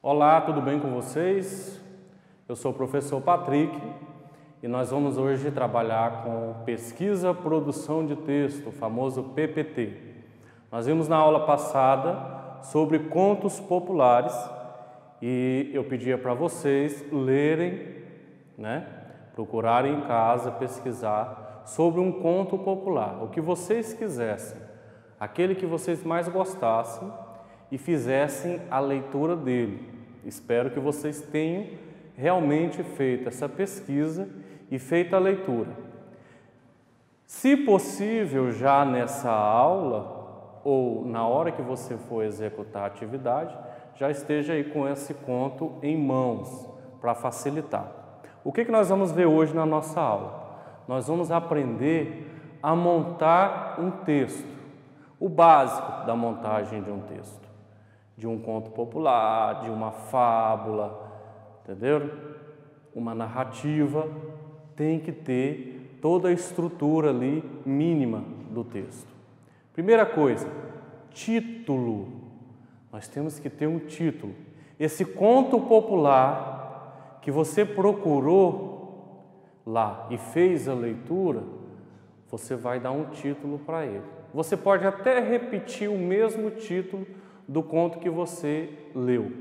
Olá, tudo bem com vocês? Eu sou o professor Patrick e nós vamos hoje trabalhar com pesquisa, produção de texto, o famoso PPT. Nós vimos na aula passada sobre contos populares e eu pedia para vocês lerem, procurarem em casa, pesquisar sobre um conto popular, o que vocês quisessem, aquele que vocês mais gostassem e fizessem a leitura dele. Espero que vocês tenham realmente feito essa pesquisa e feito a leitura. Se possível, já nessa aula ou na hora que você for executar a atividade, já esteja aí com esse conto em mãos para facilitar. O que nós vamos ver hoje na nossa aula? Nós vamos aprender a montar um texto, o básico da montagem de um texto, de um conto popular, de uma fábula, entenderam? Uma narrativa tem que ter toda a estrutura ali mínima do texto. Primeira coisa, título. Nós temos que ter um título. Esse conto popular que você procurou lá e fez a leitura, você vai dar um título para ele. Você pode até repetir o mesmo título do conto que você leu,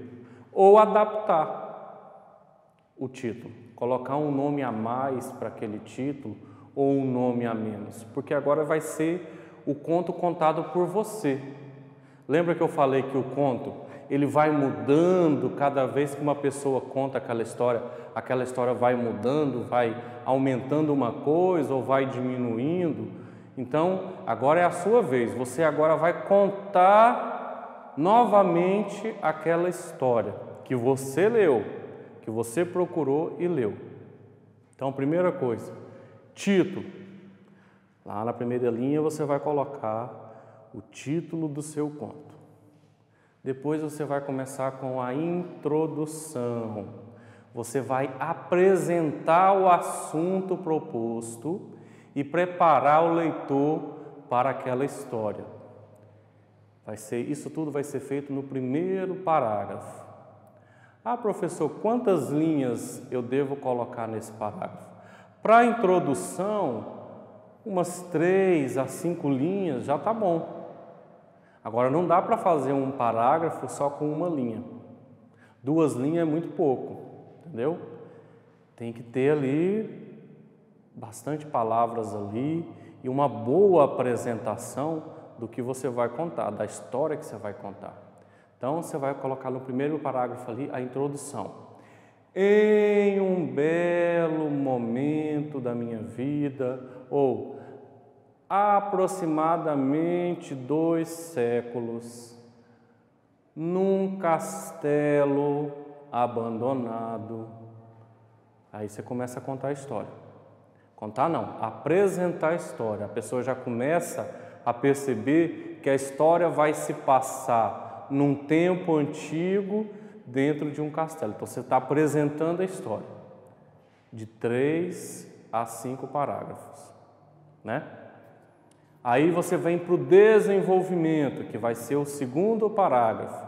ou adaptar o título, colocar um nome a mais para aquele título ou um nome a menos, porque agora vai ser o conto contado por você. Lembra que eu falei que o conto ele vai mudando cada vez que uma pessoa conta aquela história vai mudando, vai aumentando uma coisa ou vai diminuindo. Então, agora é a sua vez, você agora vai contar novamente aquela história que você leu, que você procurou e leu. Então, primeira coisa, título. Lá na primeira linha você vai colocar o título do seu conto. Depois você vai começar com a introdução. Você vai apresentar o assunto proposto e preparar o leitor para aquela história. Isso tudo vai ser feito no primeiro parágrafo. Ah, professor, quantas linhas eu devo colocar nesse parágrafo? Para a introdução, umas 3 a 5 linhas já está bom. Agora, não dá para fazer um parágrafo só com uma linha. 2 linhas é muito pouco, entendeu? Tem que ter ali bastante palavras ali e uma boa apresentação do que você vai contar, da história que você vai contar. Então, você vai colocar no primeiro parágrafo ali a introdução. Em um belo momento da minha vida, ou aproximadamente 2 séculos, num castelo abandonado. Aí você começa a contar a história. Contar não, apresentar a história. A pessoa já começa a perceber que a história vai se passar num tempo antigo dentro de um castelo. Então, você está apresentando a história de 3 a 5 parágrafos, Aí você vem para o desenvolvimento, que vai ser o segundo parágrafo.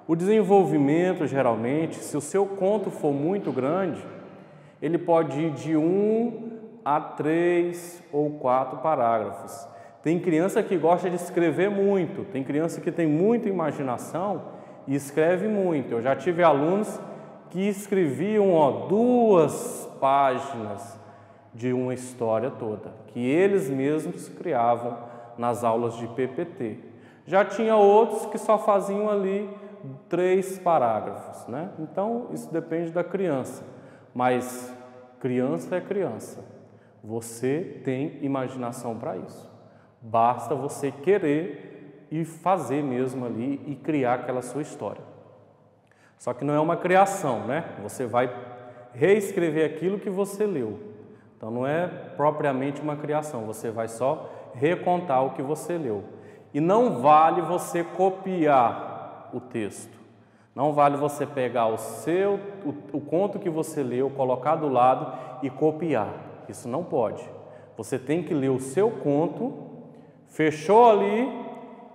O desenvolvimento, geralmente, se o seu conto for muito grande, ele pode ir de 1 a 3 ou 4 parágrafos. Tem criança que gosta de escrever muito, tem criança que tem muita imaginação e escreve muito. Eu já tive alunos que escreviam 2 páginas de uma história toda, que eles mesmos criavam nas aulas de PPT. Já tinha outros que só faziam ali 3 parágrafos, Então, isso depende da criança, mas criança é criança. Você tem imaginação para isso. Basta você querer e fazer mesmo ali e criar aquela sua história. Só que não é uma criação, Você vai reescrever aquilo que você leu. Então não é propriamente uma criação, você vai só recontar o que você leu. E não vale você copiar o texto. Não vale você pegar o conto que você leu, colocar do lado e copiar. Isso não pode. Você tem que ler o seu conto, fechou ali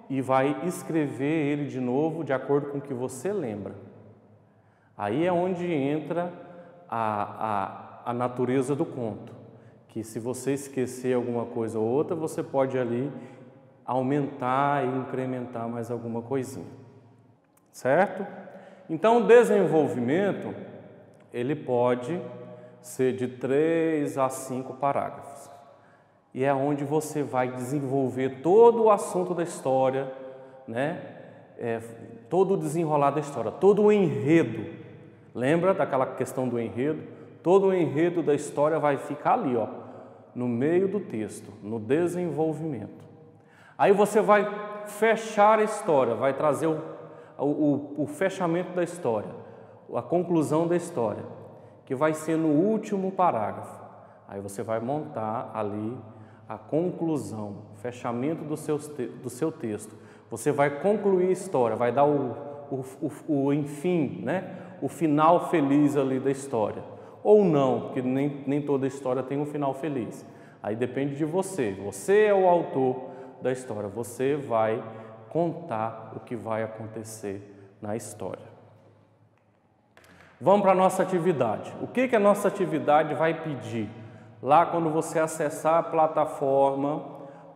e vai escrever ele de novo de acordo com o que você lembra. Aí é onde entra a natureza do conto, que se você esquecer alguma coisa ou outra, você pode ali aumentar e incrementar mais alguma coisinha, certo? Então, o desenvolvimento, ele pode ser de 3 a 5 parágrafos. E é onde você vai desenvolver todo o assunto da história, né? Todo o desenrolar da história, todo o enredo. Lembra daquela questão do enredo? Todo o enredo da história vai ficar ali, ó, no meio do texto, no desenvolvimento. Aí você vai fechar a história, vai trazer o fechamento da história, a conclusão da história, que vai ser no último parágrafo. Aí você vai montar ali a conclusão, fechamento do seu texto. Você vai concluir a história, vai dar o enfim, né? O final feliz ali da história. Ou não, porque nem toda história tem um final feliz. Aí depende de você. Você é o autor da história. Você vai contar o que vai acontecer na história. Vamos para a nossa atividade. O que a nossa atividade vai pedir? Lá quando você acessar a plataforma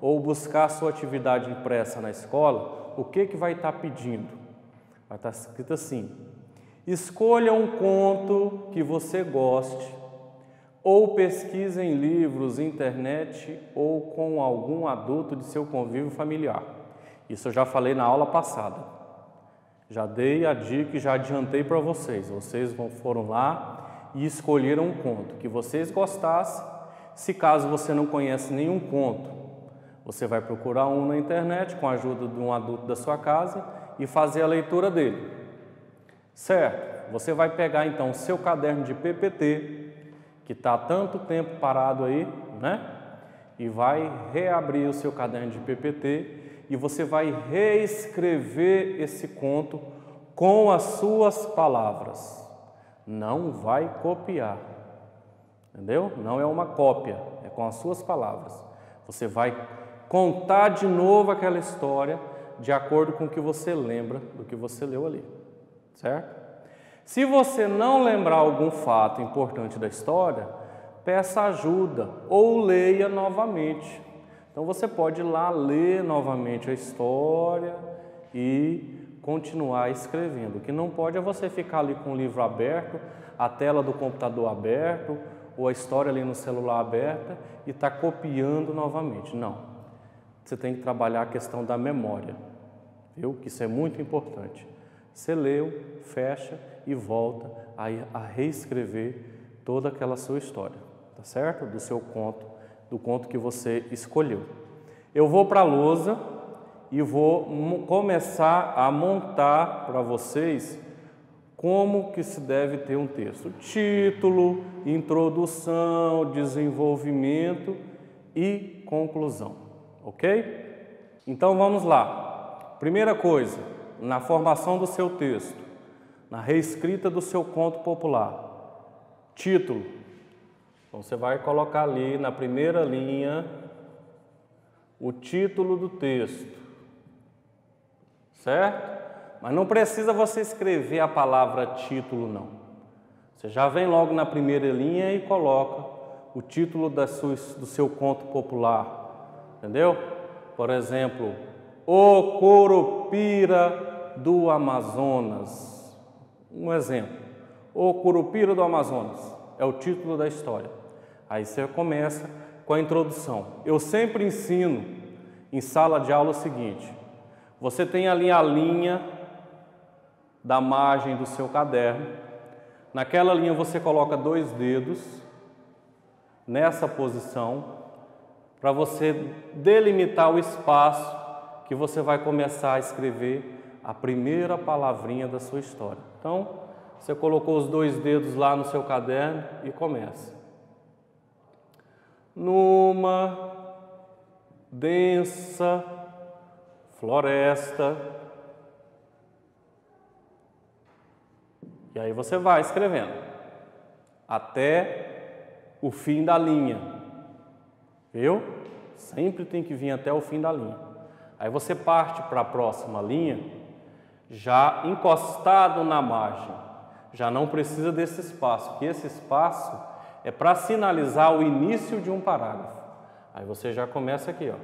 ou buscar a sua atividade impressa na escola, o que vai estar pedindo? Vai estar escrito assim: escolha um conto que você goste ou pesquise em livros, internet ou com algum adulto de seu convívio familiar. Isso eu já falei na aula passada. Já dei a dica e já adiantei para vocês. Vocês foram lá e escolheram um conto que vocês gostassem. Se caso você não conhece nenhum conto, você vai procurar um na internet com a ajuda de um adulto da sua casa e fazer a leitura dele. Certo? Você vai pegar então o seu caderno de PPT, que está há tanto tempo parado aí, né? E vai reabrir o seu caderno de PPT e você vai reescrever esse conto com as suas palavras. Não vai copiar, entendeu? Não é uma cópia, é com as suas palavras. Você vai contar de novo aquela história de acordo com o que você lembra do que você leu ali, certo? Se você não lembrar algum fato importante da história, peça ajuda ou leia novamente. Então você pode ir lá ler novamente a história e continuar escrevendo. O que não pode é você ficar ali com o livro aberto, a tela do computador aberto ou a história ali no celular aberta e estar copiando novamente. Não. Você tem que trabalhar a questão da memória, viu? Que isso é muito importante. Você leu, fecha e volta a reescrever toda aquela sua história, tá certo? Do seu conto, do conto que você escolheu. Eu vou para a lousa e vou começar a montar para vocês como que se deve ter um texto. Título, introdução, desenvolvimento e conclusão, ok? Então vamos lá. Primeira coisa, na formação do seu texto, na reescrita do seu conto popular. Título. Então, você vai colocar ali na primeira linha o título do texto, certo? Mas não precisa você escrever a palavra título, não. Você já vem logo na primeira linha e coloca o título do seu conto popular, entendeu? Por exemplo, O Curupira do Amazonas. Um exemplo, O Curupira do Amazonas é o título da história. Aí você começa com a introdução. Eu sempre ensino em sala de aula o seguinte: você tem ali a linha da margem do seu caderno. Naquela linha você coloca 2 dedos nessa posição para você delimitar o espaço que você vai começar a escrever a primeira palavrinha da sua história. Então, você colocou os 2 dedos lá no seu caderno e começa. Numa densa floresta. E aí você vai escrevendo até o fim da linha. Viu? Sempre tem que vir até o fim da linha. Aí você parte para a próxima linha, já encostado na margem, já não precisa desse espaço, porque esse espaço é para sinalizar o início de um parágrafo. Aí você já começa aqui, ó.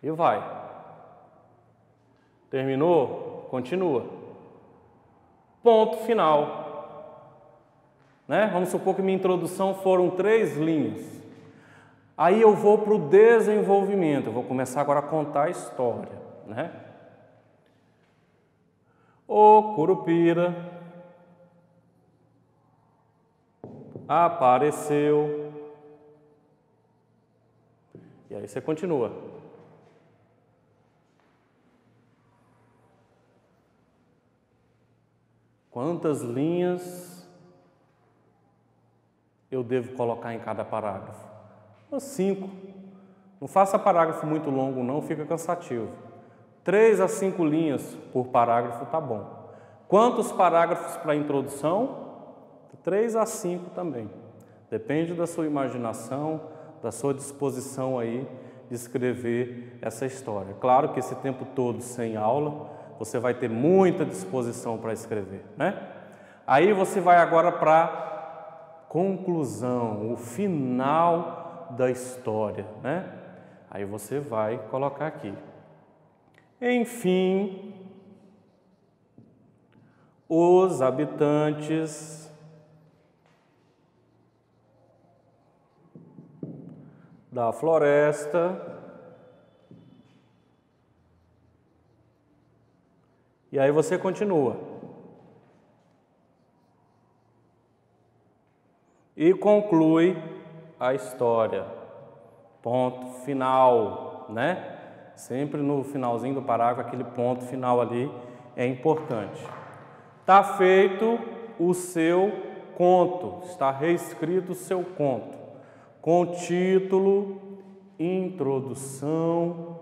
E vai. Terminou? Continua. Ponto final. Né? Vamos supor que minha introdução foram 3 linhas. Aí eu vou para o desenvolvimento. Eu vou começar agora a contar a história, né? O Curupira apareceu. E aí você continua. Quantas linhas eu devo colocar em cada parágrafo? 5. Não faça parágrafo muito longo não, fica cansativo. 3 a 5 linhas por parágrafo tá bom. Quantos parágrafos para a introdução? 3 a 5 também. Depende da sua imaginação, da sua disposição aí de escrever essa história. Claro que esse tempo todo sem aula, você vai ter muita disposição para escrever, né? Aí você vai agora para conclusão, o final da história, né? Aí você vai colocar aqui. Enfim, os habitantes da floresta. E aí você continua. E conclui a história. Ponto final, né? Sempre no finalzinho do parágrafo, aquele ponto final ali é importante. Está feito o seu conto, está reescrito o seu conto, com título, introdução,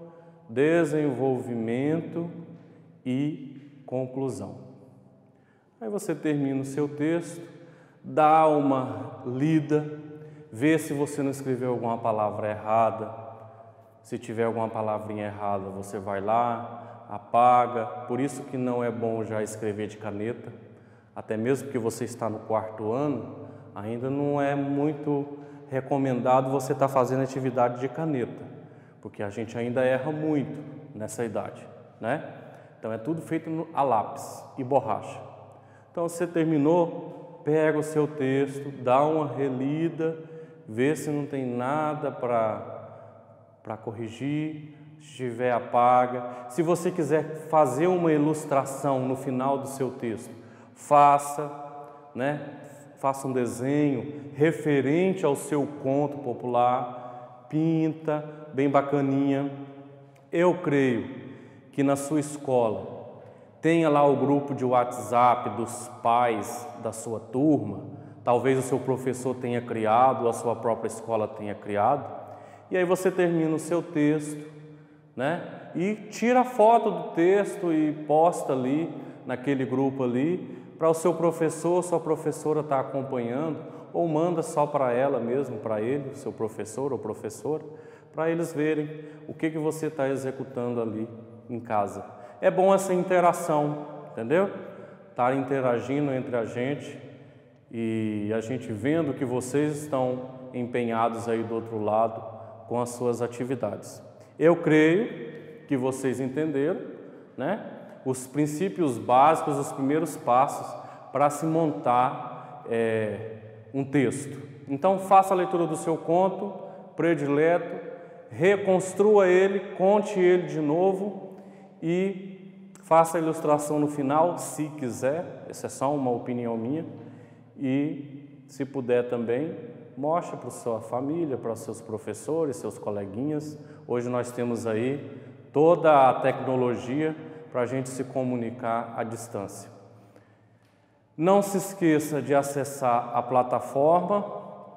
desenvolvimento e conclusão. Aí você termina o seu texto, dá uma lida, vê se você não escreveu alguma palavra errada. Se tiver alguma palavrinha errada, você vai lá, apaga. Por isso que não é bom já escrever de caneta, até mesmo porque você está no 4º ano, ainda não é muito recomendado você estar fazendo atividade de caneta, porque a gente ainda erra muito nessa idade, né? Então é tudo feito a lápis e borracha. Então você terminou, pega o seu texto, dá uma relida, vê se não tem nada para corrigir, se tiver apaga. Se você quiser fazer uma ilustração no final do seu texto, faça, né? Faça um desenho referente ao seu conto popular, pinta, bem bacaninha. Eu creio que na sua escola tenha lá o grupo de WhatsApp dos pais da sua turma, talvez o seu professor tenha criado, ou a sua própria escola tenha criado, e aí você termina o seu texto, né? E tira a foto do texto e posta ali, naquele grupo ali, para o seu professor, sua professora estar acompanhando, ou manda só para ela mesmo, para ele, seu professor ou professora, para eles verem o que você está executando ali em casa. É bom essa interação, entendeu? Estar interagindo entre a gente e a gente vendo que vocês estão empenhados aí do outro lado com as suas atividades. Eu creio que vocês entenderam, né? Os princípios básicos, os primeiros passos para se montar um texto. Então, faça a leitura do seu conto predileto, reconstrua ele, conte ele de novo e faça a ilustração no final, se quiser, essa é só uma opinião minha, e se puder também, mostre para a sua família, para os seus professores, seus coleguinhas. Hoje nós temos aí toda a tecnologia para a gente se comunicar à distância. Não se esqueça de acessar a plataforma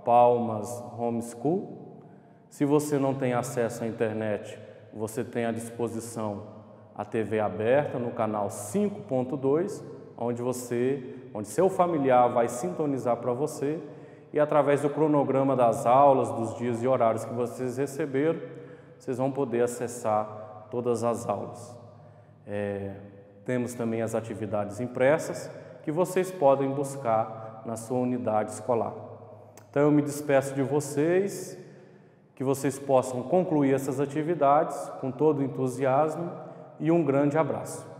Palmas Homeschool. Se você não tem acesso à internet, você tem à disposição a TV aberta no canal 5.2, onde seu familiar vai sintonizar para você e através do cronograma das aulas, dos dias e horários que vocês receberam, vocês vão poder acessar todas as aulas. Temos também as atividades impressas, que vocês podem buscar na sua unidade escolar. Então eu me despeço de vocês, que vocês possam concluir essas atividades com todo o entusiasmo e um grande abraço.